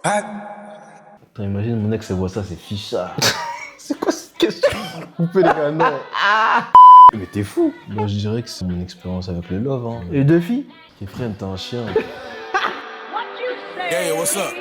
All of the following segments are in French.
Putain, imagine mon ex, elle voit ça, c'est ficha. C'est quoi cette question? Coupez les gars, non. Mais t'es fou. Moi, je dirais que c'est mon expérience avec le love. Hein. Et deux filles? Kefren, t'es un chien. Hey, what's up?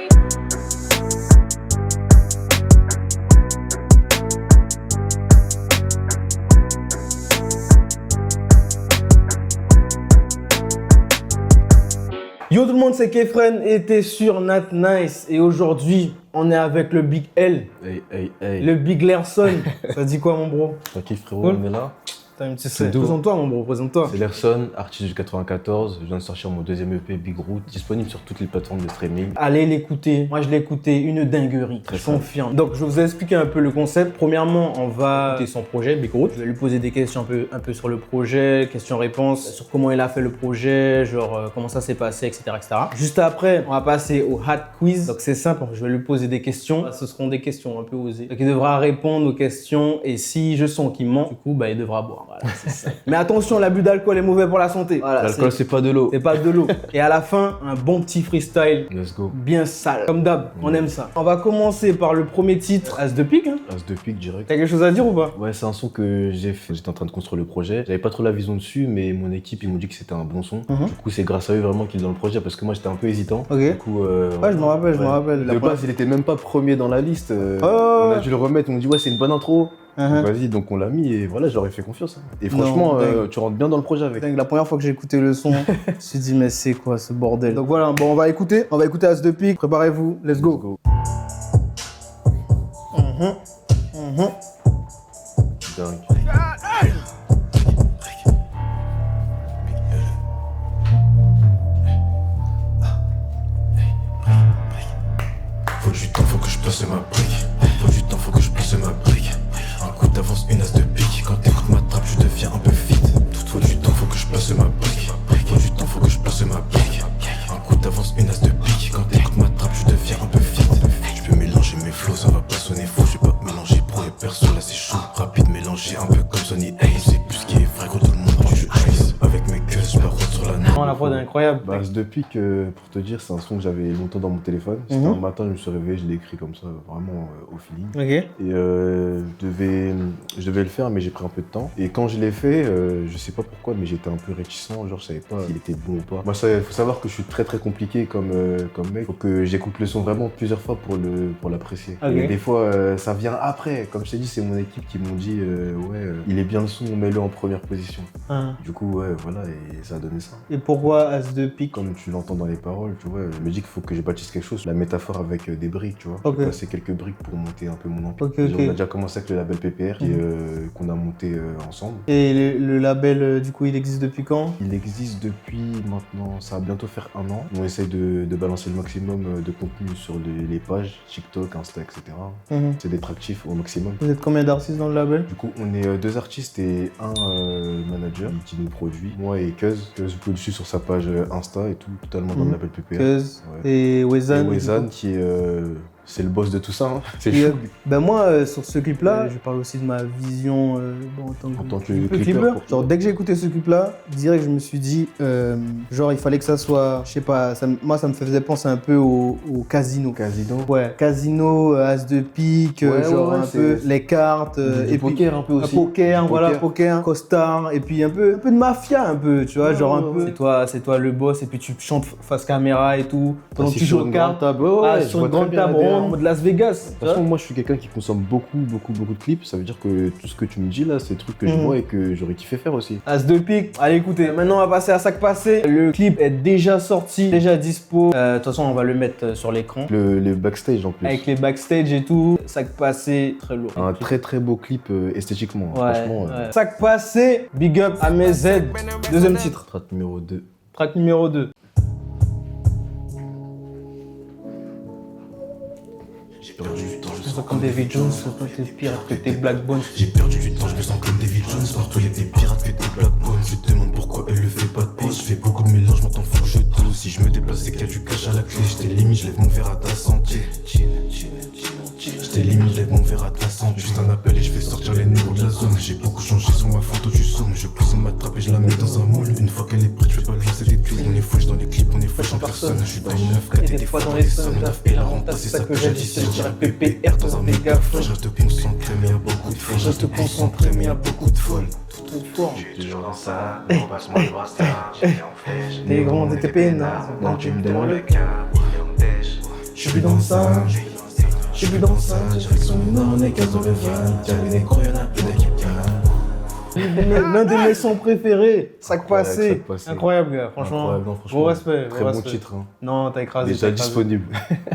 Yo tout le monde, c'est Kefren et t'es sur Nat Nice. Et aujourd'hui, on est avec le Big L, Hey. le Big Lerson. Ça dit quoi mon bro? T'as kiffé frérot, Cool. on est là. Tu sais, d'où? présente-toi mon bro, présente-toi. C'est Lerson, artiste du 94. Je viens de sortir mon deuxième EP Big Root, disponible sur toutes les plateformes de streaming. Allez l'écouter. Moi je l'ai écouté, une dinguerie. Très Je confirme. Donc je vais vous expliquer un peu le concept. Premièrement, on va écouter son projet Big Root. Je vais lui poser des questions un peu sur le projet, questions-réponses, sur comment il a fait le projet, genre comment ça s'est passé, etc., etc. Juste après, on va passer au Hot Quiz. Donc c'est simple, je vais lui poser des questions. Ce seront des questions un peu osées. Donc il devra répondre aux questions et si je sens qu'il ment, du coup, bah, il devra boire. Voilà, c'est ça. Mais attention, l'abus d'alcool est mauvais pour la santé. Voilà, L'alcool, c'est pas de l'eau. c'est pas de l'eau. Et à la fin, un bon petit freestyle Let's go. bien sale. Comme d'hab, on aime ça. On va commencer par le premier titre, As de pique. Hein. As de pique direct. T'as quelque chose à dire ou pas? Ouais, c'est un son que j'ai fait. J'étais en train de construire le projet. J'avais pas trop la vision dessus, mais mon équipe, ils m'ont dit que c'était un bon son. Du coup, c'est grâce à eux vraiment qu'ils ont dans le projet parce que moi, j'étais un peu hésitant. Ok. Du coup, Ouais, je me rappelle. De base, il était même pas premier dans la liste. On a dû le remettre. Ils m'ont dit, ouais, c'est une bonne intro. Donc, vas-y, donc on l'a mis et voilà, j'aurais fait confiance. Hein. Et franchement, tu rentres bien dans le projet avec. La première fois que j'ai écouté le son, je me suis dit, mais c'est quoi ce bordel? Donc voilà, bon, on va écouter As de pique. Préparez-vous, let's go. Dingue. Faut du temps, faut que je place ma brique. Faut du temps, faut que je place ma brique. Un coup d'avance, une as de pique. Quand t'écoutes ma trappe, je deviens un peu vite. Faut du temps, faut que je place ma brique. Faut du temps, faut que je place ma brique. Un coup d'avance, une as de pique. Quand t'écoutes ma trappe, je deviens un peu vite. Je peux mélanger mes flows, ça va pas sonner faux. Je vais pas mélanger pro et perso, là c'est chaud. Rapide, mélanger un peu comme Sony Hayes. C'est plus ce qui est vrai, gros, tout le monde du jeu Ice. Avec mes queues, je route sur la Non, la prod est incroyable. Bah, As de pique, pour te dire, c'est un son que j'avais longtemps dans mon téléphone. C'était un matin, je me suis réveillé, je l'ai écrit comme ça, vraiment au feeling. Ok. Et je devais le faire, mais j'ai pris un peu de temps. Et quand je l'ai fait, je sais pas pourquoi, mais j'étais un peu réticent, genre je savais pas s'il était bon ou pas. Moi, il faut savoir que je suis très compliqué comme mec. Faut que j'écoute le son vraiment plusieurs fois pour l'apprécier. Ok. Et des fois, ça vient après. Comme je t'ai dit, c'est mon équipe qui m'ont dit, il est bien le son, mets-le en première position. Du coup, ouais, voilà, et ça a donné ça. Et pourquoi As de pique? Comme tu l'entends dans les paroles, tu vois, je me dis qu'il faut que je bâtisse quelque chose. La métaphore avec des briques, tu vois. Ok. J'ai passé quelques briques pour monter un peu mon empire. Ok. On a déjà commencé avec le label PPR qu'on a monté ensemble. Et le label, du coup, il existe depuis quand? Il existe depuis maintenant, ça va bientôt faire 1 an. On essaye de balancer le maximum de contenu sur les pages, TikTok, Insta, etc. C'est des tractifs au maximum. Vous êtes combien d'artistes dans le label? Du coup, on est 2 artistes et un manager qui nous produit. Moi et Cuz. Cuz, vous pouvez le suivre sur sa page Insta et tout, totalement dans le label PPR. Cuz Ouais. et Wezan. Et Wezan qui est... c'est le boss de tout ça, hein. C'est Et, chou. ben moi, sur ce clip-là, je parle aussi de ma vision en tant que clipper. Genre, dès que j'ai écouté ce clip-là, direct, je me suis dit, genre, il fallait que ça soit, je sais pas, moi, ça me faisait penser un peu au casino. Casino. Ouais, casino, as de pique, Ouais, genre ouais, un peu les cartes. Du et poker puis, un peu aussi. Poker, Du voilà, poker. poker, costard, et puis un peu de mafia, un peu, tu vois, genre un peu. C'est toi le boss, et puis tu chantes face caméra et tout. Pendant que tu joues aux cartes. Sur une grande table ronde, en mode Las Vegas. De toute façon, moi je suis quelqu'un qui consomme beaucoup de clips. Ça veut dire que tout ce que tu me dis là, c'est des trucs que je vois et que j'aurais kiffé faire aussi. As de pique, allez écoutez. Maintenant on va passer à Sac Passé. Le clip est déjà sorti, déjà dispo. De toute façon on va le mettre sur l'écran. Le backstage en plus. Avec les backstage et tout. Sac Passé, très lourd. Un très beau clip esthétiquement. Ouais, Franchement. ouais. Sac Passé, big up à mes Z. Deuxième titre. Track numéro 2. Track numéro 2. J'ai perdu du temps, je Je me sens comme David Jones, toi t'es pire que tes Black Bones. J'ai perdu du temps, je me sens comme David Jones. Partout y'a des pirates que des Black Bones. Je te demande pourquoi elle le fait pas de pause. Je fais beaucoup de mélange, maintenant faut que je dose. Si je me déplace, c'est qu'il y a du cash à la clé. Je t'élimine, je lève mon verre à ta santé. Je t'élimine, je lève mon verre à ta santé. Juste un appel et je fais sortir les numéros de la zone. J'ai beaucoup changé sur ma photo du somme. Je pousse ma trappe et je la mets dans un moule. Une fois qu'elle est prête, je fais pas le lancer des clés. On est fresh dans les clips, on est fresh en personne. sonne. Je suis dans le 9, Et des fois dans les sons, et la renta, c'est ça que j'ai dit, c'est le PPR dans un mégaphone. Je reste concentré, mais y'a beaucoup de folle. Je reste concentré, mais y'a beaucoup de folle. Je suis toujours dans ça, on passe mon brassard. J'ai en flèche, Les grands étaient peinards, Non, tu me demandes. le cœur, je suis plus dans ça. Je suis plus dans ça. Direction du nord, on est 15 dans le van. Tiens, les nécros, y'en a plus d'équipe. L'un de mes sons préférés, Sac Incroyable, Passé. Sac Passé. Incroyable, gars, franchement. Incroyable, non, franchement. Gros respect. Très gros bon respect. titre. Hein. Non, t'as écrasé. Déjà t'as écrasé. disponible.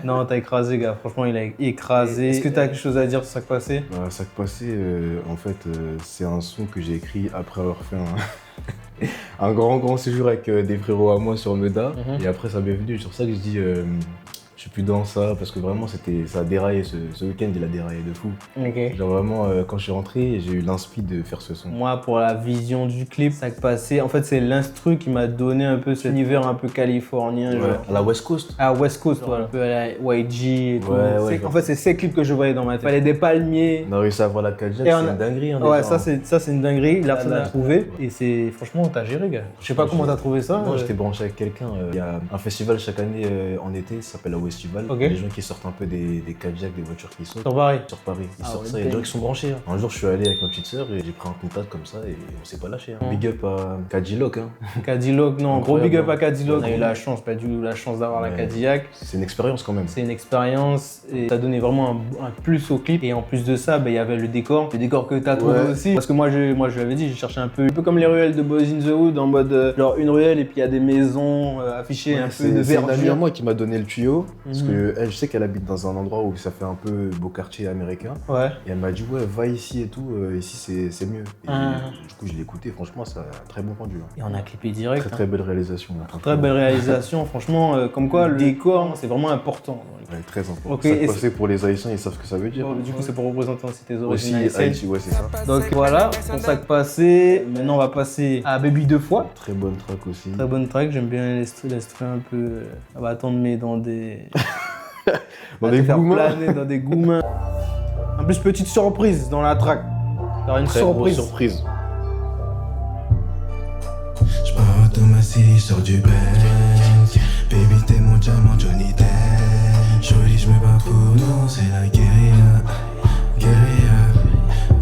Non, t'as écrasé, gars. Franchement, il a écrasé. Est-ce que t'as quelque chose à dire sur Sac Passé? Sac Passé, en fait, c'est un son que j'ai écrit après avoir fait un grand séjour avec des frérots à moi sur Meda. Et après, ça m'est venu. C'est sur ça que je dis, je suis plus dans ça, parce que vraiment, ça a déraillé. Ce week-end, il a déraillé de fou. Ok. Genre vraiment, quand je suis rentré, j'ai eu l'inspi de faire ce son. Moi, pour la vision du clip, Sac Passé, en fait, c'est l'instru qui m'a donné un peu cet univers un peu californien. Ouais, Genre. à la West Coast. À West Coast, voilà. Un peu à la YG et tout. Ouais, En fait, c'est ces clips que je voyais dans ma tête. Il fallait des palmiers. On a réussi à avoir la Kajak, Et c'est on a- une dinguerie. Hein, Ouais, déjà, ça c'est une dinguerie. La personne là, l'a trouvé. Et c'est franchement, t'as géré, gars. Je sais pas comment t'as trouvé ça. Moi, j'étais branché avec quelqu'un. Il y a un festival chaque année en été, ça s'appelle la Westival. Ok. Les gens qui sortent un peu des Kajak, des voitures qui sautent. Sur Paris. Sur Paris, ils Ah sortent ouais, ça, il y a des dingue. gens qui sont branchés. Hein. Un jour, je suis allé avec ma petite sœur et j'ai pris un contact comme ça et on s'est pas lâché. Hein. Big up à Cadillac. Hein. Cadillac, non, gros big up à Cadillac. On a eu Incroyable. la chance, pas du tout la chance d'avoir la Ouais. Cadillac. C'est une expérience quand même. C'est une expérience et ça a donné vraiment un plus au clip. Et en plus de ça, il y avait le décor que t'as trouvé Ouais. aussi. Parce que moi, je l'avais dit, j'ai cherché un peu comme les ruelles de Boys in the Hood, en mode genre une ruelle et puis il y a des maisons affichées un peu de C'est une amie à verdure. moi qui m'a donné le tuyau. Parce Mhm. que elle, je sais qu'elle habite dans un endroit où ça fait un peu beau quartier américain. Ouais. Et elle m'a dit, ouais, va ici et tout. Ici, c'est mieux. Et du coup, je l'ai écouté. Franchement, ça a un très bon rendu. Hein. Et on a clippé direct. Très, très belle réalisation. Hein, Très belle réalisation, franchement, comme quoi le décor c'est vraiment important. Ouais, très important. Ok, Ça et passé pour les Haïtiens, ils savent ce que ça veut dire. Du coup, c'est pour représenter aussi tes Aussi, origines haïtiennes. Haïti, ouais, c'est ça. Donc voilà, pour Sac Passé. Maintenant, on va passer à Baby 2 fois. Très bonne track aussi. Très bonne track, j'aime bien l'instru un peu. Ça va attendre, mais dans des. Dans va des te faire goumins. planer dans des goumins. En plus, petite surprise dans la track. Il y aura une Très grosse surprise. surprise. J'pars automatique, sors du Benz. Baby, t'es mon diamant, Johnny Depp. Jolie, j'me bats pour nous, c'est la guérilla. Guérilla,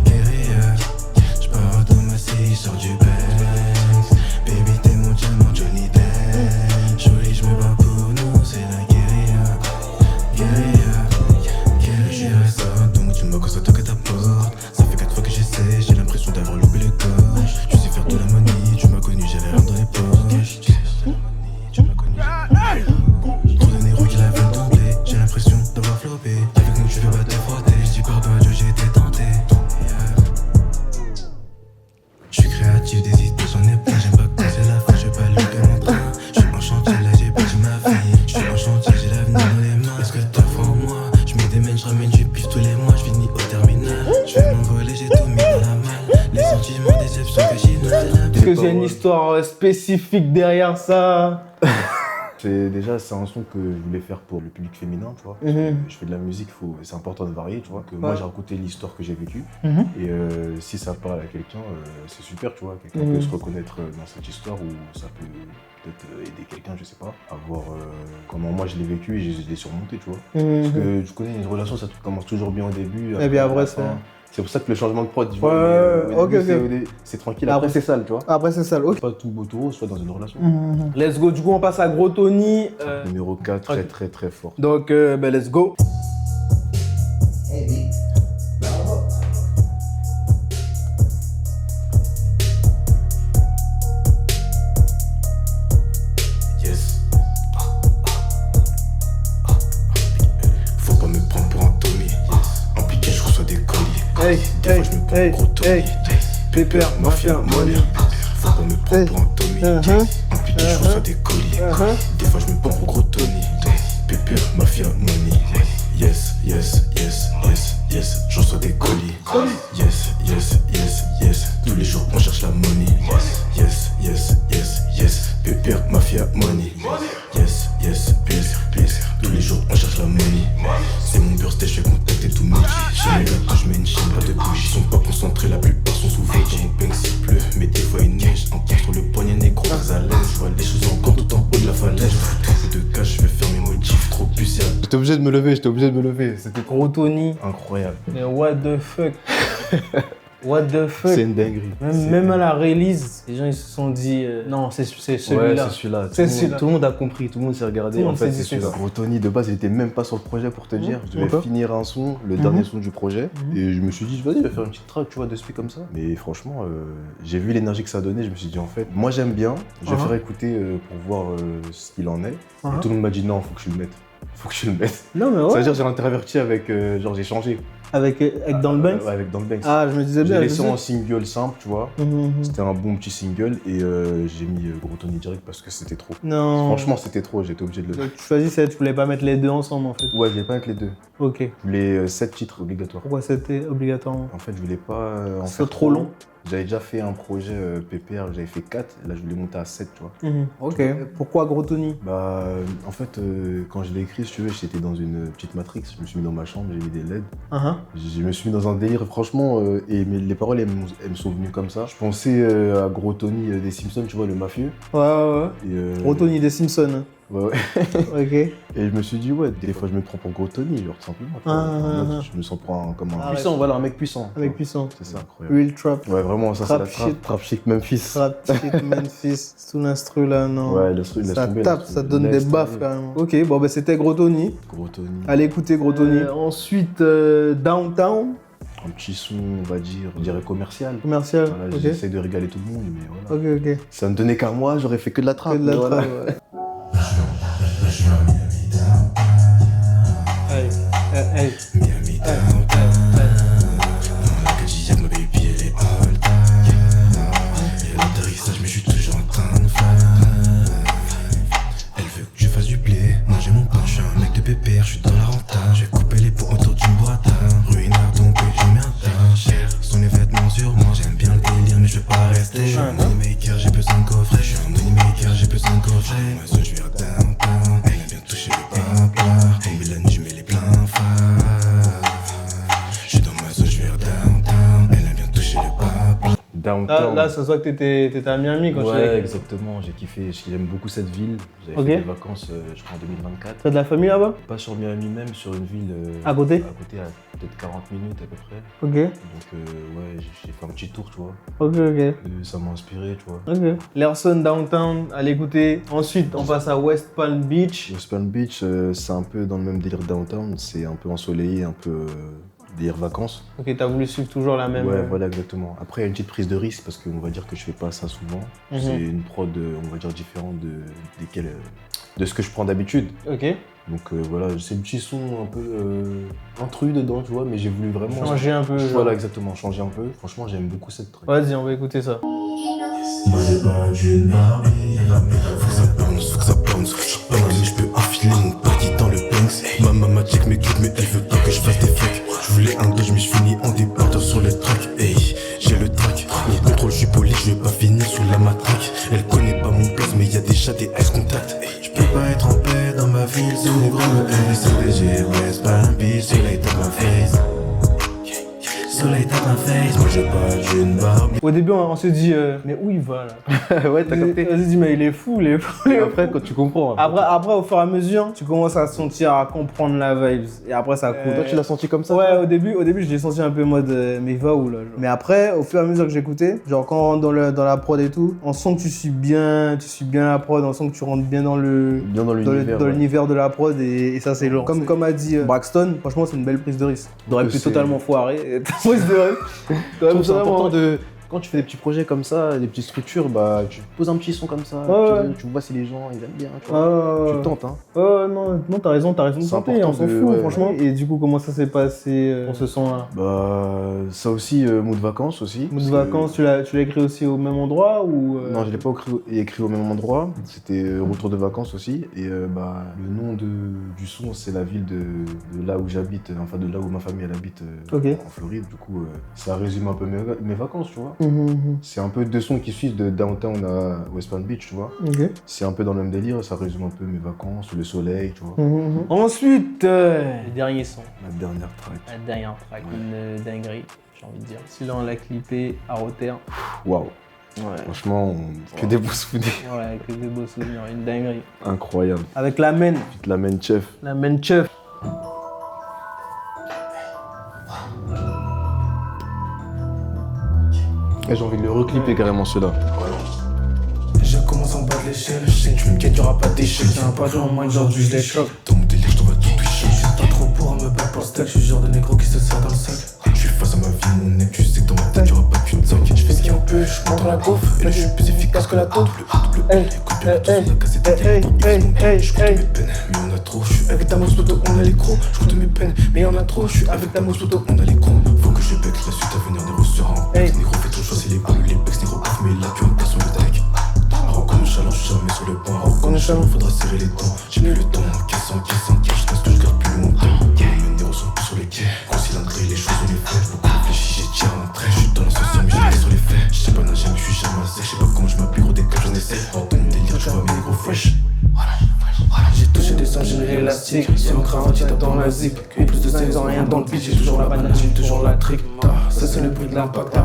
guérilla. J'pars automatique, sors du Benz. Baby, t'es mon diamant, Johnny Depp. Jolie, j'me bats pour nous, c'est la guérilla. Guérilla, guérilla. Donc tu me vois quand ça toque à ta porte. Ça fait 4 fois que j'essaie, j'ai l'impression d'avoir loupé le coche. Tu sais faire de la money, tu m'as connu, j'avais rien dans les poches. Tu m'as connu, trop de négros qui la veulent tomber. J'ai l'impression d'avoir flopé. Avec nous tu veux pas te frotter. J'dis pardon à Dieu, j'ai été tenté. J'suis créatif, des idées j'en ai plein. J'aime pas quand c'est la fin, j'vais pas louper mon train. J'suis en chantier, là j'ai perdu ma vie. J'suis en chantier, j'ai l'avenir dans les mains. Est-ce que t'as foi en moi? J'mets des mènes, j'ramène du pif tous les mois. J'finis au terminal. J'vais m'envoler, j'ai tout mis dans la malle. Les sentiments, déception que j'ai dans Est-ce que j'ai une histoire spécifique derrière ça? C'est un son que je voulais faire pour le public féminin, tu vois. Parce que je fais de la musique, c'est important de varier, tu vois. Que moi, j'ai raconté l'histoire que j'ai vécue. Et si ça parle à quelqu'un, c'est super, tu vois. Quelqu'un peut se reconnaître dans cette histoire ou ça peut peut-être aider quelqu'un, je sais pas, à voir comment moi je l'ai vécu et je l'ai surmonté, tu vois. Parce que tu connais, une relation, ça commence toujours bien au début. Et bien après, à la fin, c'est pour ça que le changement de prod, tu vois, Ouais, au ok, début, ok. c'est tranquille, après c'est sale, tu vois. Après, c'est ça, ok. Pas tout beau tout rose, soit dans une relation. Let's go, du coup, on passe à Gros Tony. Numéro 4, très très très fort. Donc, let's go. Yes. Faut pas me prendre pour un Tommy. Impliqué, je reçois des colis. Hey, Des fois, je me prends hey, pour gros Tommy. hey. Pépère, mafia, money. Faut pas me prendre pour un Tommy. Impliqué, je reçois des colis. Des fois, je me prends pour gros Tony. Pépère, mafia, money. Yes, yes, yes, yes, yes. Je reçois des colis. Yes, yes, yes, yes. Tous les jours, on cherche la money. Yes, yes, yes, yes. Pépère, mafia, money. Yes, yes, yes, yes. Tous les jours, on cherche la money. C'est mon birthday, je vais contacter tout le monde. J'ai mes gâteaux, je mets une chaîne, pas de bougie. Ils sont pas concentrés, la plupart sont sous veille. Dans mon ping, s'il pleut, mais des fois il neige. En contre le poignet négro, très à l'aise. Je vois les choses encore tout en haut de la falaise. Un peu de cash, obligé de me lever, c'était Gros Tony. incroyable. Mais what the fuck. What the fuck. C'est une dinguerie. Même à la release, les gens ils se sont dit non, c'est celui-là. Ouais, c'est celui-là. C'est celui-là. Tout le monde a compris, tout le monde s'est regardé. Tout le En monde fait, s'est c'est dit, celui-là. c'est Gros Tony, de base, il était même pas sur le projet pour te dire. Je devais D'accord. finir un son, le dernier son du projet. Et je me suis dit, vas-y, je vais faire une petite track, tu vois, de speed comme ça. Mais franchement, j'ai vu l'énergie que ça donnait. Je me suis dit, en fait, moi j'aime bien. Je vais faire écouter pour voir ce qu'il en est. Et tout le monde m'a dit, non, faut que je le mette. Faut que je le mette. Non, mais ouais. C'est-à-dire, j'ai interverti avec. Genre, j'ai changé. Avec Dans le Banks. Ouais, avec Dans le Banks. Ah, je me disais J'ai bien. laissé en single simple, tu vois. Mhm. C'était un bon petit single et j'ai mis Gros Tony direct parce que c'était trop. Non. Franchement, c'était trop, j'étais obligé de le Donc, tu choisissais, tu voulais pas mettre les deux ensemble en fait. Ouais, je voulais pas avec les deux. Ok. Je voulais 7 titres obligatoires. Pourquoi c'était obligatoirement? En fait, je voulais pas en C'est faire trop long. J'avais déjà fait un projet PPR, j'avais fait 4, et là je voulais monter à 7, tu vois. Ok. Pourquoi Gros Tony? Bah, en fait, quand je l'ai écrit, si tu veux, j'étais dans une petite matrix, je me suis mis dans ma chambre, j'ai mis des LED. Je me suis mis dans un délire, franchement, les paroles, elles me sont venues comme ça. Je pensais à Gros Tony des Simpsons, tu vois, le mafieux. Ouais. Et, Gros Tony des Simpsons. Ouais. Ok. Et je me suis dit, ouais, des fois je me prends pour Gros Tony, genre tout simplement. tu vois. Je me sens pour comme un puissant, ouais. voilà, un mec puissant. Avec puissant. C'est ça, incroyable. Real Trap. Ouais, vraiment, ça c'est Trap la trap. shit. Trap shit Memphis. Trap shit Memphis. Tout l'instru là, non. Ouais, laisse Ça tomber, tape, laisse ça tomber. donne des Laisse baffes tomber. carrément. Ok, bon bah c'était Gros Tony. Gros Tony. Allez écouter Gros Tony. Ensuite, Downtown. Un petit son, on va dire, je dirais commercial. Commercial. Voilà, Ok. j'essaie de régaler tout le monde, mais voilà. Ok. Ça ne tenait qu'à moi, j'aurais fait que de la trappe. Que de la voilà. trap, ouais. Hey. Miami downtown. Dans la Cadillac, ma baby elle est all time. Et l'atterrissage, mais je suis toujours en train de faire. Elle veut que je fasse du blé, manger mon pain. Je suis un mec de pépère, je suis dans la renta. Je vais couper les pots autour d'une burrata. Ruinard donc je mets un tas. Cher sont les vêtements sur moi. J'aime bien le délire, mais je veux pas rester. Je suis un moneymaker, j'ai besoin de coffret. Je suis un moneymaker, j'ai besoin de coffret. Moi, je vais downtown. Elle aime bien toucher le papa. Tomber la nuit, je mets les pleins phares. Je suis dans ma zone, je vais downtown. Elle aime bien toucher le papa. Downtown. Là, ça se voit que t'étais à Miami quand tu Ouais, l'as écrit. exactement, j'ai kiffé. J'aime beaucoup cette ville. J'avais Ok. fait des vacances, je crois, en 2024. T'as de la famille là-bas? Pas sur Miami même, sur une ville. À côté? À côté, à peut-être 40 minutes à peu près. Ok. Donc, ouais, j'ai fait un petit tour, tu vois. Ok. Ça m'a inspiré, tu vois. Ok. Lerson Downtown, allez écouter. Ensuite, on passe à West Palm Beach. West Palm Beach, c'est un peu dans le même délire downtown. C'est un peu ensoleillé, un peu délire vacances. Ok, t'as voulu suivre toujours la même. Ouais, voilà, exactement. Après, il y a une petite prise de risque parce qu'on va dire que je fais pas ça souvent. C'est une prod, on va dire, différente de ce que je prends d'habitude. Ok. Donc voilà, c'est le petit son un peu intrus dedans, tu vois, mais j'ai voulu vraiment Changer un peu. Voilà, exactement, changer un peu. Franchement, j'aime beaucoup cette track. Vas-y, on va écouter ça. Moi j'ai pas d'une Barbie. Faut que ça bounce, faut que ça bounce, faut que ça bounce. Je peux enfiler mon paquet dans le Banks. Ma maman check mes clips, mais elle veut pas que je fasse des fakes. Je voulais un dodge, mais je finis en débordeur sur le track. Hey, j'ai le track. Mon contrôle, je suis poli, je vais pas finir sous la matraque. Elle connaît pas mon place, mais y a déjà des ice contact. Hey, je peux pas être en paix dans ma ville, sous les gros me haissent. CDG, West Palm Beach, soleil dans ma face. Soleil dans ma face, moi j'ai pas d'une Barbie. Au début, on s'est dit, mais où il va là? Ouais, t'as capté. On s'est dit, mais il est fou, il est fou. Et après, quand tu comprends. Après, au fur et à mesure, tu commences à sentir, à comprendre la vibes. Et après, ça coule. Toi, tu l'as senti comme ça? Ouais, au début, je l'ai senti un peu en mode, mais il va où là genre. Mais après, au fur et à mesure que j'écoutais, genre quand on rentre dans la prod et tout, on sent que tu suis bien la prod, on sent que tu rentres bien dans Bien dans l'univers. dans l'univers de la prod et ça c'est lourd. Comme a dit Braxton, franchement c'est une belle prise de risque. T'aurais pu totalement foirer. Prise de risque. C'est important de. Quand tu fais des petits projets comme ça, des petites structures, bah tu poses un petit son comme ça, Ouais. tu vois si les gens ils aiment bien, tu vois. Tu tentes, hein. Non, t'as raison de C'est tenter, on important s'en de- fout ouais. franchement. Et du coup, comment ça s'est passé pour ce son-là? Bah ça aussi, mood vacances aussi. Mood parce vacances, tu l'as écrit aussi au même endroit ou Non, je l'ai pas écrit au même endroit. C'était retour de vacances aussi. Et bah le nom du son, c'est la ville de là où j'habite, enfin de là où ma famille elle habite Ok. en Floride. Du coup, ça résume un peu mes vacances, tu vois. Mhm. C'est un peu deux sons qui suivent de Downtown à West Palm Beach, tu vois. Ok. C'est un peu dans le même délire, ça résume un peu mes vacances, le soleil, tu vois. Ensuite, le dernier son, La dernière track. la dernière track, une dinguerie, j'ai envie de dire. Celui-là, on l'a clippé à Rotter. Waouh. Ouais. Franchement, que des beaux souvenirs. Ouais, que des beaux souvenirs, une dinguerie. Incroyable. Avec la main La main chef. chef. Et j'ai envie de le reclipper carrément ceux-là. Je commence en bas de l'échelle, je sais que tu me guettes, y'aura pas d'échec. Y'a un pas de en moins aujourd'hui je les choque. Dans mon délire, je t'envoie tout toucher. Je suis pas trop pour me battre pour le stack, je suis le genre de négro qui se sert dans le sac. Je suis face à ma vie, mon nez, tu sais que dans ma tête y'aura pas de cul de sac. Je fais ce qu'il en peut, je montre la gaufre, et là je suis plus efficace que la taupe. Double A, écoute bien, tous on a cassé ta gueule. Je compte mes peines, mais y'en a trop. Je suis avec ta mouse photo, on a les crocs. Je compte mes peines, mais y'en a trop. Je suis avec ta mouse photo, on a les crocs. Faut que je bec, la suite à venir, Nero sera en pex. Négro fait ton choix, c'est les balles, les pex. Négro off, mais là tu en sur le deck. Nonchalant, je suis jamais sur le point. Nonchalant, faudra serrer les dents. J'ai plus le temps, caisse en cash, reste que je garde plus longtemps. Mes néros sont plus sur les quais. Gros cylindré, les choses on les fait. Beaucoup réfléchi, j'ai tiré un trait. Je suis dans l'ascenseur, mais j'ai sur les faits. Je sais pas nager, mais je suis jamais assez. Je sais pas comment je m'appuie, gros des cas, j'en essaie. Dans mon délire, je vois mes négros fresh. J'ai touché des sangs, j'ai élastique. C'est mon cravate, t'as dans la zip. Et plus de 16 ans, rien dans le beat. J'ai toujours la banane, j'ai toujours la trick. Ça c'est le prix de l'impact,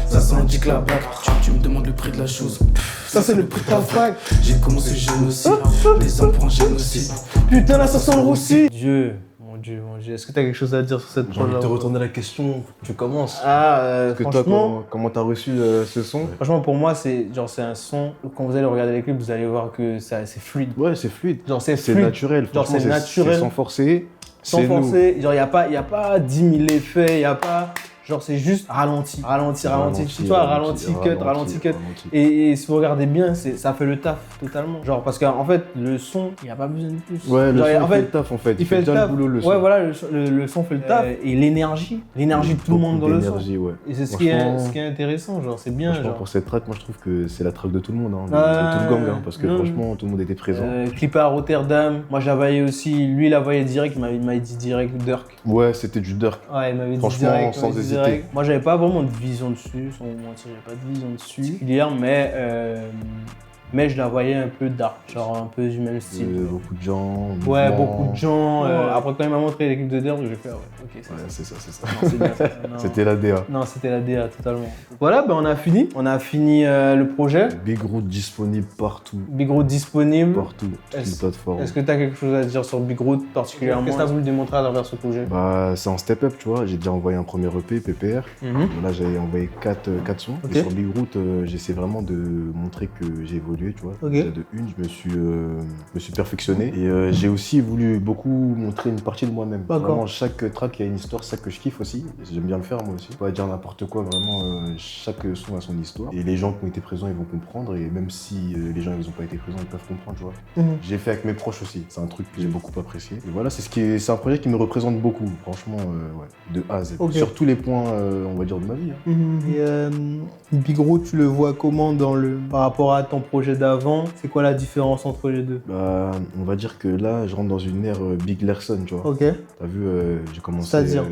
ça s'indique la blague. Tu me demandes le prix de la chose. Ça c'est le prix de ta fac. J'ai commencé génocide, les hommes pour un génocide. Putain là ça sent le roussi. Dieu, mon Dieu. Est-ce que t'as quelque chose à dire sur cette J'ai envie de te retourner la question, tu commences. Ah, Que toi, franchement, comment t'as reçu ce son? franchement, pour moi, c'est un son. Quand vous allez regarder les clips, vous allez voir que c'est fluide. Ouais, c'est fluide. Genre, c'est C'est fluide. naturel. Genre, Franchement, c'est naturel. C'est sans forcer. Sans c'est nous. forcer. Genre, y a pas 10 000 effets, y a pas. Genre, c'est juste ralenti. Tu vois, ralenti, cut. Et si vous regardez bien, ça fait le taf totalement. Genre, parce qu'en fait, le son, il n'y a pas besoin de plus. Ouais, le genre, son en fait fait, le taf en fait. il fait le bien taf. le boulot, le son. Ouais, voilà, le son fait le taf. Et l'énergie de tout le monde dans le son. Ouais. Et c'est ce Franchement, qui est intéressant, genre, c'est bien. Franchement, Genre. pour cette track, moi je trouve que c'est la track de tout le monde, de tout le gang, parce que franchement, tout le monde était présent. Clippé à Rotterdam, moi j'avais aussi, lui il a voyé direct, il m'avait dit direct Dirk. Ouais, c'était du Dirk. Ouais, il m'avait dit Franchement, direct. sans hésiter. Direct. Moi j'avais pas vraiment de vision dessus, sans vous mentir, j'avais pas de vision dessus particulière, mais je la voyais un peu dark, genre un peu du même style. Beaucoup de gens. Ouais, mouvements. beaucoup de gens. Après quand il m'a montré l'équipe de Dirk, j'ai fait ouais, ok, c'est ça. Non, c'est bien ça. Non. C'était la DA. Non, c'était la DA totalement. Voilà, ben on a fini. On a fini le projet. Big Root disponible partout. Big Root disponible. Partout, toutes les plateformes. Est-ce que tu as quelque chose à dire sur Big Root particulièrement? Qu'est-ce que tu as voulu démontrer à travers ce projet? Bah, c'est en step-up, tu vois. J'ai déjà envoyé un premier EP, PPR. Là, j'avais envoyé 4 sons. Ok. Et sur Big Root, j'essaie vraiment de montrer que j'ai évolué, tu vois. Ok. Déjà de une, je me suis perfectionné. Et j'ai aussi voulu beaucoup montrer une partie de moi-même. D'accord. Vraiment, chaque track, il y a une histoire, c'est ça que je kiffe aussi. J'aime bien le faire, moi aussi. Pas dire n'importe quoi, vraiment, chaque son a son histoire. Et les gens qui ont été présents, ils vont comprendre. Et même si les gens, ils n'ont pas été présents, ils peuvent comprendre, tu vois. J'ai fait avec mes proches aussi. C'est un truc que j'ai beaucoup apprécié. Et voilà, c'est un projet qui me représente beaucoup, franchement, ouais, de A à Z. Ok. Sur tous les points, on va dire, de ma vie. Hein. Et Big Root, tu le vois comment par rapport à ton projet d'avant? C'est quoi la différence entre les deux? Bah, on va dire que là, je rentre dans une ère Big Lerson, tu vois. Ok. T'as vu, j'ai commencé. C'est-à-dire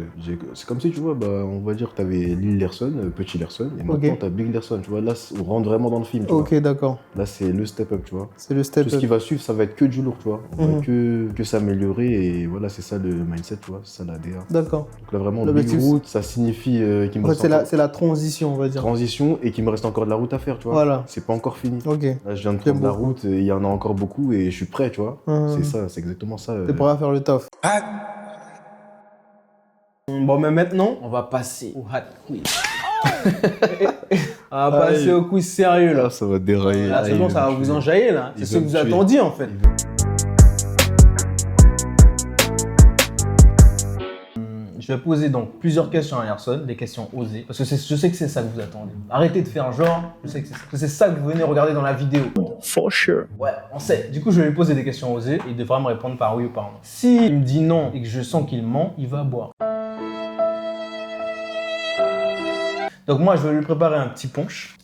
c'est comme si, tu vois, bah, on va dire que t'avais Lil Lerson, Petit Lerson, et maintenant t'as Big Lerson, tu vois. Là, on rentre vraiment dans le film, tu Ok, vois. d'accord. Là, c'est le step-up, tu vois. C'est le step Tout ce qui va suivre, ça va être que du lourd, tu vois. On va que s'améliorer, et voilà, c'est ça le mindset, tu vois. C'est ça la DA. D'accord. Donc là, vraiment, Big L'objectif, Root, ça signifie qu'il me En reste fait, encore c'est la transition, on va dire. transition et qu'il me reste encore de la route à faire, tu vois. Voilà. C'est pas encore fini. Ok. Là, je viens de prendre la beaucoup. route, et il y en a encore beaucoup et je suis prêt, tu vois. C'est ça, c'est exactement ça. T'es prêt à faire le taf. Bon, mais maintenant, on va passer au hot quiz. On va passer au quiz sérieux, là. Là, ça va dérailler. Là, c'est bon, ça va vous enjailler, là. C'est il ce va que me vous tuer. attendiez, en fait. Je vais poser donc plusieurs questions à Yerson, des questions osées, parce que je sais que c'est ça que vous attendez. Arrêtez de faire genre, je sais que c'est ça que vous venez regarder dans la vidéo. For sure. Ouais, on sait. Du coup, je vais lui poser des questions osées et il devra me répondre par oui ou par non. S'il me dit non et que je sens qu'il ment, il va boire. Donc moi, je vais lui préparer un petit punch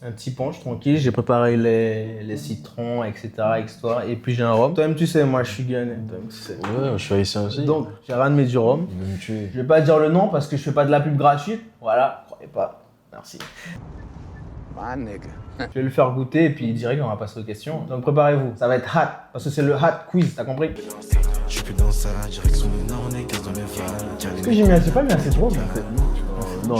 tranquille. J'ai préparé les citrons, etc., et puis j'ai un rhum. Toi-même, tu sais, moi, je suis gagné. Toi-même, tu sais. Ouais, je suis haïtien aussi. Donc, j'ai ramené du rhum. Il veut me tuer. Je vais pas dire le nom parce que je fais pas de la pub gratuite. Voilà, croyez pas. Merci. My nigga. Je vais le faire goûter et puis direct, on va passer aux questions. Donc préparez-vous, ça va être hot parce que c'est le hot quiz, t'as compris? Je suis plus dans ça, direction le nord, on est 15 dans les valles. Est-ce que j'ai pas mis assez de rhum en fait? Non,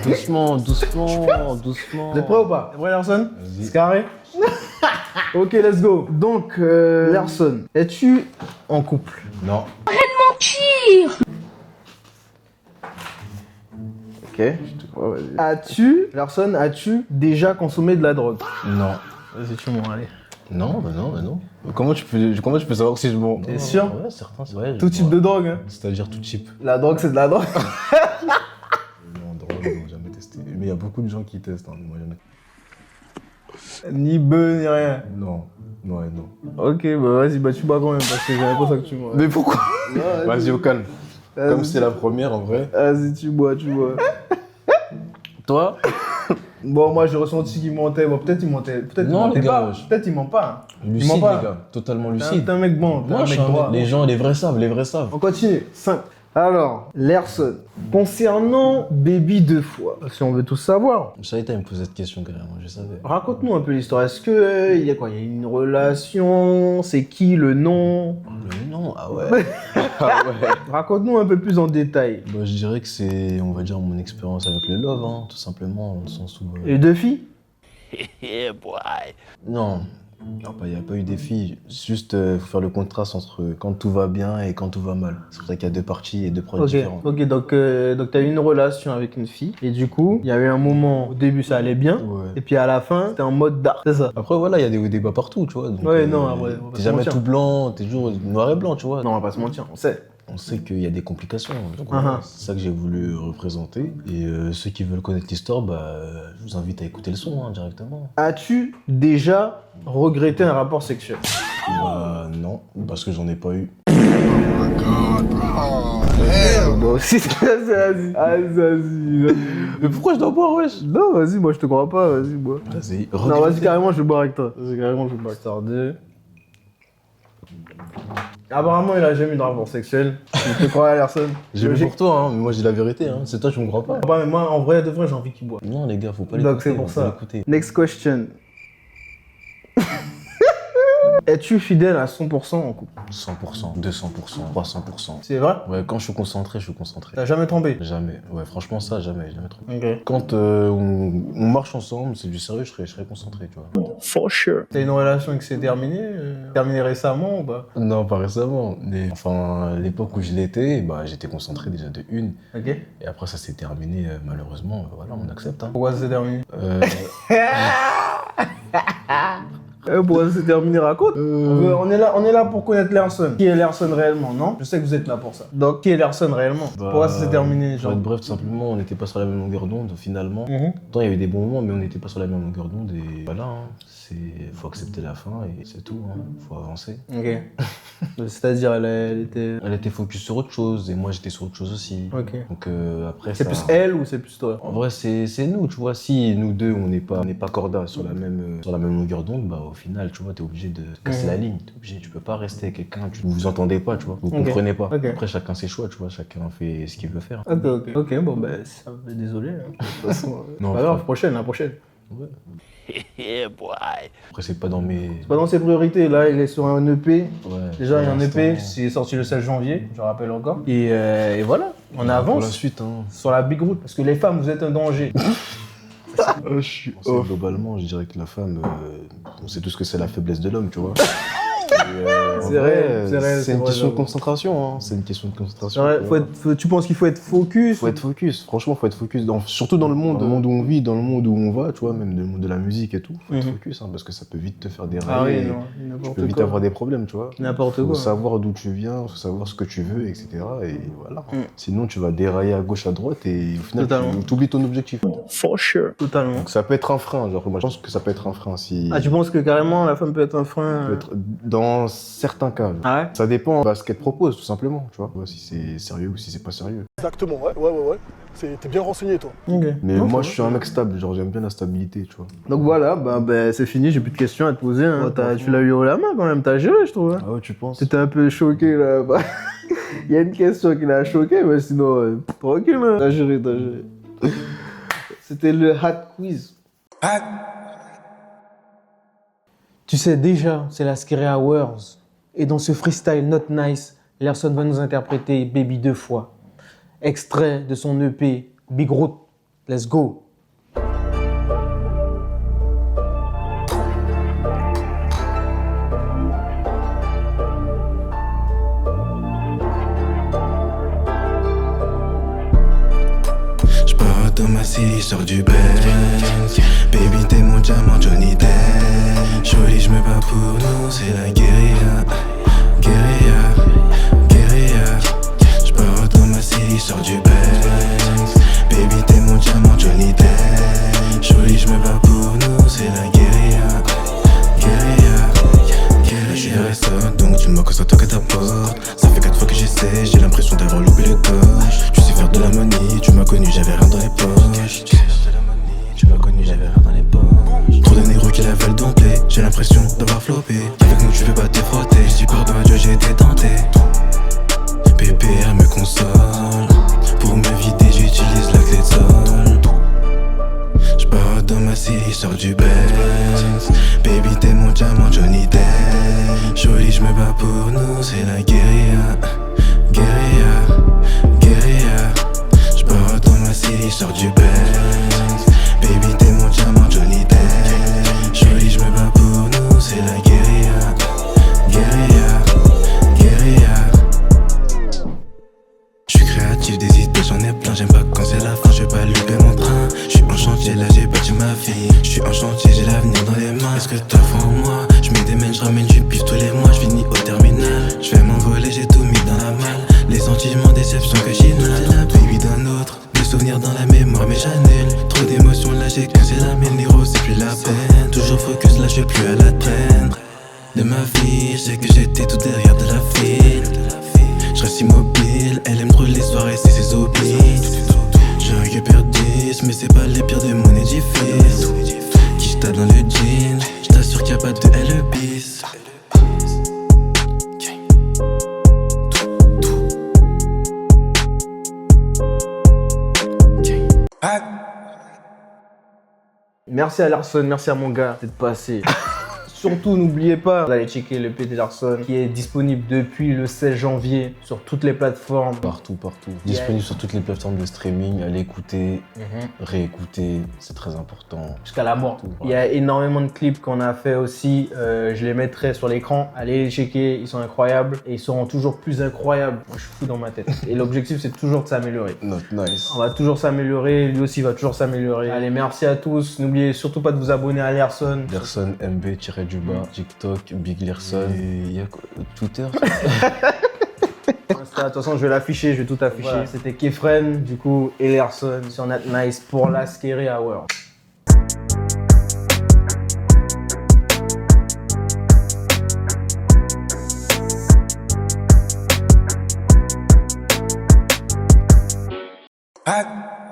doucement. Vous êtes prêts ou pas? T'es prêt, Larson? C'est carré? Ok, let's go. Donc, Larson, es-tu en couple? Non. Ok. Je te crois, vas-y. As-tu déjà consommé de la drogue? Non. Vas-y, tu m'en allez. Non. Comment tu peux savoir si je mens? T'es sûr? Ouais, certain, c'est vrai. Tout type de drogue, hein? C'est-à-dire tout type. La drogue, c'est de la drogue. Non, drogue, non, jamais testé. Mais il y a beaucoup de gens qui testent, hein. Moi, jamais. Ni bœuf, ni rien. Non. Ouais, non. Ok, bah vas-y, bah tu bois quand même parce que j'avais pas ça que tu bois. Mais pourquoi? Non, Vas-y, au calme. Vas-y. Comme c'est la première, en vrai. Vas-y, tu bois. Toi? Bon, moi j'ai ressenti qu'il mentait. Bon, peut-être il mentait. Peut-être Non, il mentait les gars, pas. wesh. Peut-être il ment pas. Lucide, ment pas. les gars. Totalement T'es lucide. un mec bon, t'es Moi, un je mec suis droit. les gens, les vrais savent. On continue. 5. Alors, Lerson, concernant Baby 2 fois, si on veut tous savoir, Je savais que t'allais me poser cette question, carrément, je savais. raconte-nous un peu l'histoire. Est-ce que il y a quoi? Il y a une relation? C'est qui le nom? Non, ah ouais. Ah ouais. Raconte-nous un peu plus en détail. Bah, je dirais que c'est, on va dire, mon expérience avec le love, hein, tout simplement, dans le sens où... Et 2 filles? Non, il n'y a pas eu des filles. Juste, faut faire le contraste entre quand tout va bien et quand tout va mal. C'est pour ça qu'il y a deux parties et deux projets différents. Ok, donc t'as eu une relation avec une fille, et du coup, il y a eu un moment, au début ça allait bien, Ouais. et puis à la fin, t'es en mode dark, c'est ça? Après, voilà, il y a des hauts et des bas partout, tu vois. Donc, Ouais, non, après, on va pas t'es se jamais mentir. tout blanc, t'es toujours noir et blanc, tu vois. Non, on va pas se mentir, on sait. On sait qu'il y a des complications. Donc, Uh-huh. voilà, c'est ça que j'ai voulu représenter. Et ceux qui veulent connaître l'histoire, bah, je vous invite à écouter le son, hein, directement. As-tu déjà regretté un rapport sexuel? Bah, non, parce que j'en ai pas eu. Moi aussi, vas-y. Mais pourquoi je dois boire, wesh? Non, vas-y, moi je te crois pas, vas-y, bois. Vas-y, Non, vas-y, carrément, je vais boire avec toi. Vas-y, carrément, je vais boire avec toi. 2. Apparemment, il a jamais eu de rapport sexuel. Je te crois, Lerson. J'ai vu pour toi, hein, mais moi je dis la vérité, hein. C'est toi, tu me crois pas. Bah, mais moi, en vrai, de vrai, j'ai envie qu'il boit. Non, les gars, faut pas Donc, l'écouter. c'est pour faut ça. l'écouter. Next question. Es-tu fidèle à 100% en couple? 100%, 200%, 300%. C'est vrai? Ouais, quand je suis concentré, je suis concentré. T'as jamais trompé? Jamais. Ouais, franchement, ça, jamais trop. Ok. Quand on marche ensemble, c'est du sérieux, je serais concentré, tu vois. For sure. T'as une relation qui s'est terminée? Terminée récemment ou pas? Non, pas récemment. Mais enfin, à l'époque où je l'étais, bah, j'étais concentré déjà de une. Ok. Et après, ça s'est terminé, malheureusement. Voilà, on accepte. Hein. Pourquoi ça s'est terminé? Euh, Pourquoi ça s'est terminé? Raconte. On est là pour connaître Lerson. Qui est Lerson réellement, non? Je sais que vous êtes là pour ça. Donc, qui est Lerson réellement? bah, Pourquoi ça s'est terminé, pour genre? être bref, tout simplement, on n'était pas sur la même longueur d'onde, finalement. Mhm. Pourtant, il y avait des bons moments, mais on n'était pas sur la même longueur d'onde. Et voilà, hein. Faut accepter la fin et c'est tout. Hein. Faut avancer. Ok. C'est-à-dire, elle était... Elle était focus sur autre chose et moi, j'étais sur autre chose aussi. Ok. Donc après, C'est ça... plus elle ou c'est plus toi? En vrai, c'est nous, tu vois. Si nous deux, on n'est pas corda sur la même longueur d'onde, bah au final, tu vois, t'es obligé de casser la ligne. T'es obligé, tu peux pas rester avec quelqu'un, vous vous entendez pas, tu vois. Vous comprenez pas. Ok. Après, chacun ses choix, tu vois. Chacun fait ce qu'il veut faire. Ok, bon, ben, désolé. Hein. De toute façon, Non, pas grave, frère. la prochaine. Ouais. Après, c'est pas dans mes. C'est pas dans ses priorités, là, il est sur un EP. Ouais, Déjà, il y a pour un EP, l'instant, c'est sorti le 16 janvier, je rappelle encore. Et voilà, on Pour la avance suite, hein. sur la big route, parce que les femmes, vous êtes un danger. Je suis Bon, globalement, je dirais que la femme, on sait tout ce que c'est la faiblesse de l'homme, tu vois. C'est réel, c'est réel, C'est une vrai, question de j'avoue. concentration, hein. C'est une question de C'est concentration. vrai, tu vois. tu penses qu'il faut être focus? Faut être focus, franchement, faut être focus. Surtout dans le monde où on vit, dans le monde où on va, tu vois, même dans le monde de la musique et tout. Faut être focus, hein, parce que ça peut vite te faire dérailler. Ah oui, et non, tu n'importe peux vite quoi. avoir des problèmes, tu vois. N'importe Faut quoi. savoir d'où tu viens, faut savoir ce que tu veux, etc. Et voilà. Sinon, tu vas dérailler à gauche, à droite et au final, Totalement. tu oublies ton objectif. For sure. Totalement. Donc ça peut être un frein, genre moi je pense que ça peut être un frein si... Ah, tu penses que carrément la femme peut être un frein? peut être dans certains cas. genre. Ah ouais? Ça dépend de ce qu'elle te propose, tout simplement, tu vois. Si c'est sérieux ou si c'est pas sérieux. Exactement, ouais. T'es bien renseigné, toi. Ok. Mais Non, moi, ça je suis un mec stable, genre j'aime bien la stabilité, tu vois. Donc voilà, bah, c'est fini, j'ai plus de questions à te poser. Hein. Tu l'as eu haut la main quand même, t'as géré, je trouve. Hein. Ah ouais, tu penses? T'étais un peu choqué là. Bah, il y a une question qui l'a choqué, mais sinon, tranquille, hein. T'as géré. C'était le hat quiz. Tu sais déjà, c'est la Scary Hours. Et dans ce freestyle Not Nice, Lerson va nous interpréter Baby 2 fois. Extrait de son EP Big Road. Let's go. J'pars à dans ma city, sors du Benz. Baby, t'es mon diamant, Johnny Depp. Jolie, j'me bats pour nous, c'est la guérilla. Guérilla, guérilla. J'pars dans ma city, sors du Benz. Baby, t'es mon diamant, Johnny Depp. Jolie, j'me bats pour nous, c'est la guérilla. Guérilla, guérilla. Je suis RSA, donc tu m'as que ça toque à ta porte. Ça fait 4 fois que j'essaie, j'ai l'impression d'avoir loupé le coche. Tu sais faire de la money, tu m'as connu, j'avais rien dans les poches. Tu m'as connu, j'avais rien dans les poches. Trop de négros qui l'avaient dompté, j'ai l'impression d'avoir floppé. Avec nous tu veux pas te frotter, j'dis pardon à Dieu, j'ai été tenté. PPR me console, pour me vider j'utilise la clé de sol. J'pars dans ma city, sors du Benz. Baby t'es mon diamant, Johnny Depp. Jolie j'me bats pour nous, c'est la guérilla. Guérilla, guérilla. J'pars dans ma city, sors du Benz. Baby t'es mon diamant, Johnny Depp. Jolie j'me bats pour nous, c'est la guérilla. Guérilla, guérilla. J'suis créatif, des idées j'en ai plein. J'aime pas quand c'est la fin, j'vais pas louper mon train. J'suis en chantier, là j'ai bâti ma vie. J'suis en chantier, j'ai l'avenir dans les mains. Est-ce que t'as foi en moi? J'mets des mains, j'ramène du pif tous les mois. J'finis au terminal, j'vais m'envoler, j'ai tout mis dans la malle. Les sentiments, déception que j'inhale. La baby d'un autre, des souvenirs dans la mémoire mais j'annule. Trop d'émotions lâchées quand c'est la mienne. Niro c'est plus la peine. Toujours focus, là j'suis plus à la traîne. De ma vie, j'sais que j'étais tout derrière de la file. J'reste immobile, elle aime trop les soirées, c'est ses hobbies. J'ai un Guépard 10, mais c'est pas les pires de mon édifice. Qui j'tape dans le jean, j't'assure qu'il y a pas de L bis. Merci à Larson, merci à mon gars d'être passé. Surtout, n'oubliez pas d'aller checker le P de Larson qui est disponible depuis le 16 janvier sur toutes les plateformes. Partout, partout. Disponible sur toutes les plateformes de streaming. Allez écouter, réécouter, c'est très important. Jusqu'à la mort. Partout, Il y a énormément de clips qu'on a fait aussi. Je les mettrai sur l'écran. Allez les checker, ils sont incroyables et ils seront toujours plus incroyables. Moi, je suis fou dans ma tête. Et l'objectif, c'est toujours de s'améliorer. Not nice. On va toujours s'améliorer, lui aussi va toujours s'améliorer. Allez, merci à tous. N'oubliez surtout pas de vous abonner à Larson. Larson MB-du-bas, TikTok, Big Larson. Et il y a quoi Twitter De toute façon, je vais l'afficher, je vais tout afficher. Voilà. C'était Kefren, du coup, et Larson sur Nat Nice pour la Scary Hour. Ah.